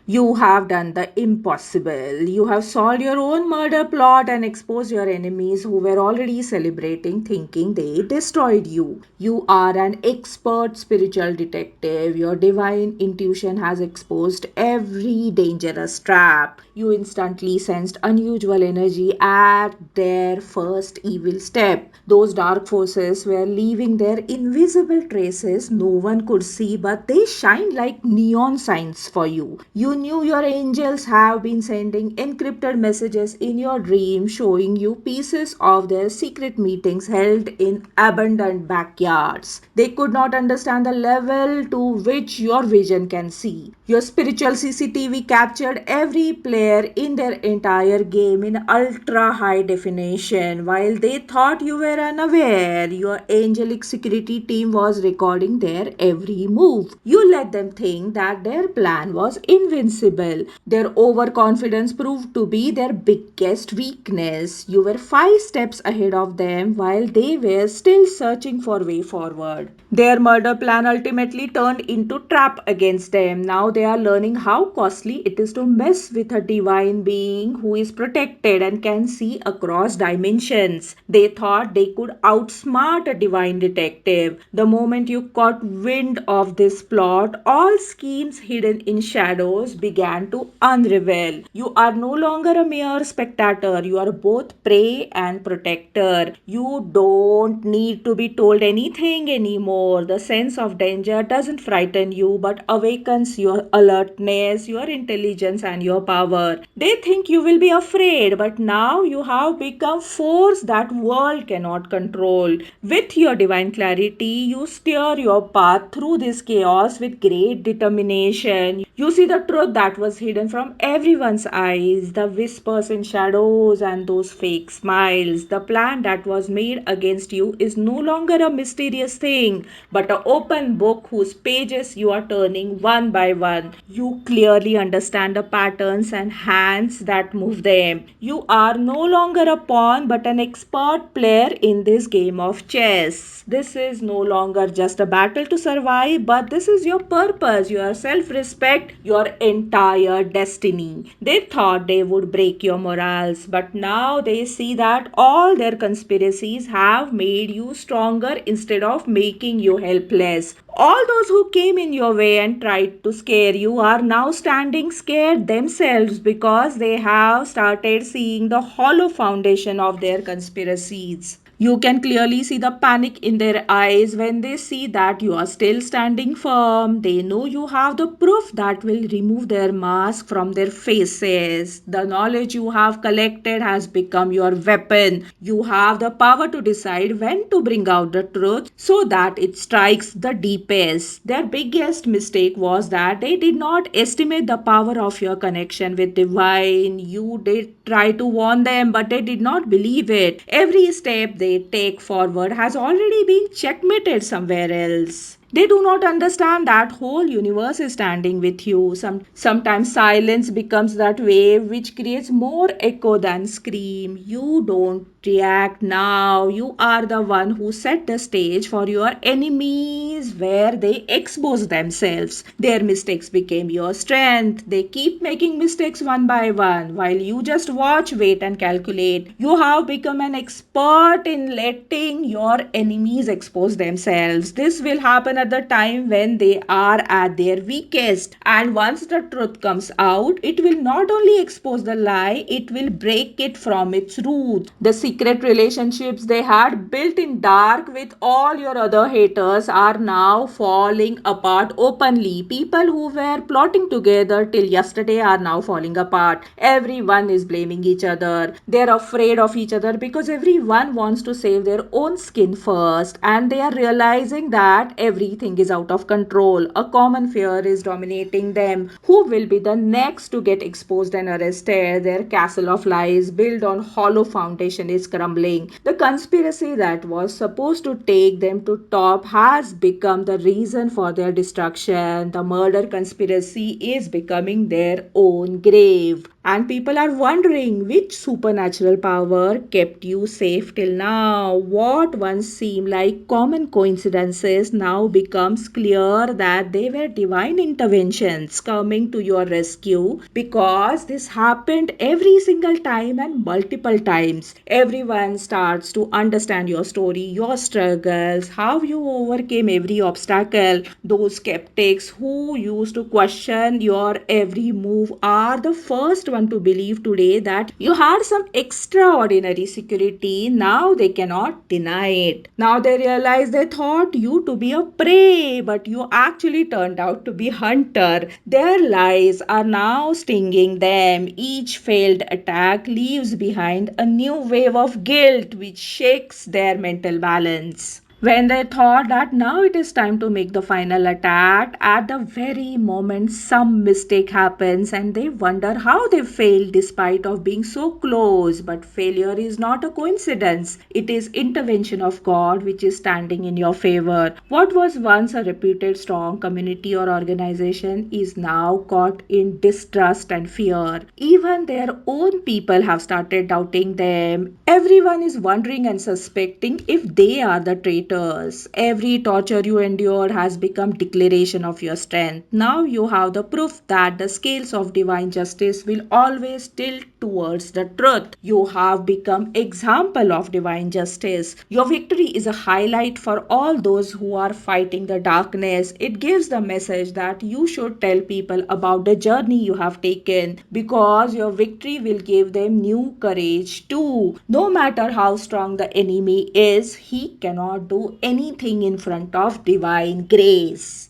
You have done the impossible. You have solved your own murder plot and exposed your enemies who were already celebrating, thinking they destroyed you. You are an expert spiritual detective. Your divine intuition has exposed every dangerous trap. You instantly sensed unusual energy at their first evil step. Those dark forces were leaving their invisible traces no one could see, but they shined like neon signs for you. You knew your angels have been sending encrypted messages in your dream, showing you pieces of their secret meetings held in abandoned backyards. They could not understand the level to which your vision can see. Your spiritual CCTV captured every player in their entire game in ultra high definition. While they thought you were unaware, your angelic security team was recording their every move. You let them think that their plan was invincible. Their overconfidence proved to be their biggest weakness. You were 5 steps ahead of them while they were still searching for way forward. Their murder plan ultimately turned into trap against them. Now they are learning how costly it is to mess with a divine being who is protected and can see across dimensions. They thought they could outsmart a divine detective. The moment you caught wind of this plot, all schemes hidden in shadows began to unravel. You are no longer a mere spectator, you are both prey and protector. You don't need to be told anything anymore. The sense of danger doesn't frighten you but awakens your alertness, your intelligence, and your power. They think you will be afraid, but now you have become force that world cannot control. With your divine clarity, you steer your path through this chaos with great determination. You see the truth that was hidden from everyone's eyes, the whispers in shadows and those fake smiles. The plan that was made against you is no longer a mysterious thing, but an open book whose pages you are turning one by one. You clearly understand the patterns and hands that move them. You are no longer a pawn but an expert player in this game of chess. This is no longer just a battle to survive, but this is your purpose, your self respect, your entire destiny. They thought they would break your morals, but now they see that all their conspiracies have made you stronger instead of making you helpless. All those who came in your way and tried to scare you are now standing scared themselves because they have started seeing the hollow foundation of their conspiracies. You can clearly see the panic in their eyes when they see that you are still standing firm. They know you have the proof that will remove their mask from their faces. The knowledge you have collected has become your weapon. You have the power to decide when to bring out the truth so that it strikes the deepest. Their biggest mistake was that they did not estimate the power of your connection with divine. You did try to warn them, but they did not believe it. Every step they take forward has already been checkmated somewhere else. They do not understand that whole universe is standing with you. Sometimes silence becomes that wave which creates more echo than scream. You don't react now. You are the one who set the stage for your enemies where they expose themselves. Their mistakes became your strength. They keep making mistakes one by one while you just watch, wait, and calculate. You have become an expert in letting your enemies expose themselves. This will happen at the time when they are at their weakest. And once the truth comes out, it will not only expose the lie, it will break it from its root. The secret relationships they had built in dark with all your other haters are now falling apart openly. People who were plotting together till yesterday are now falling apart. Everyone is blaming each other. They're afraid of each other because everyone wants to save their own skin first, and they are realizing that everything is out of control. A common fear is dominating them. Who will be the next to get exposed and arrested? Their castle of lies built on hollow foundation is crumbling. The conspiracy that was supposed to take them to top has become the reason for their destruction. The murder conspiracy is becoming their own grave. And people are wondering which supernatural power kept you safe till now. What once seemed like common coincidences now becomes clear that they were divine interventions coming to your rescue, because this happened every single time and multiple times. Everyone starts to understand your story, your struggles, how you overcame every obstacle. Those skeptics who used to question your every move are the first one to believe today that you had some extraordinary security. Now they cannot deny it. Now they realize they thought you to be a prey, but you actually turned out to be hunter. Their lies are now stinging them. Each failed attack leaves behind a new wave of guilt which shakes their mental balance. When they thought that now it is time to make the final attack, at the very moment some mistake happens and they wonder how they failed despite of being so close. But failure is not a coincidence. It is intervention of God which is standing in your favor. What was once a reputed strong community or organization is now caught in distrust and fear. Even their own people have started doubting them. Everyone is wondering and suspecting if they are the traitors. Every torture you endured has become declaration of your strength. Now you have the proof that the scales of divine justice will always tilt towards the truth. You have become example of divine justice. Your victory is a highlight for all those who are fighting the darkness. It gives the message that you should tell people about the journey you have taken, because your victory will give them new courage too. No matter how strong the enemy is, he cannot do anything in front of divine grace.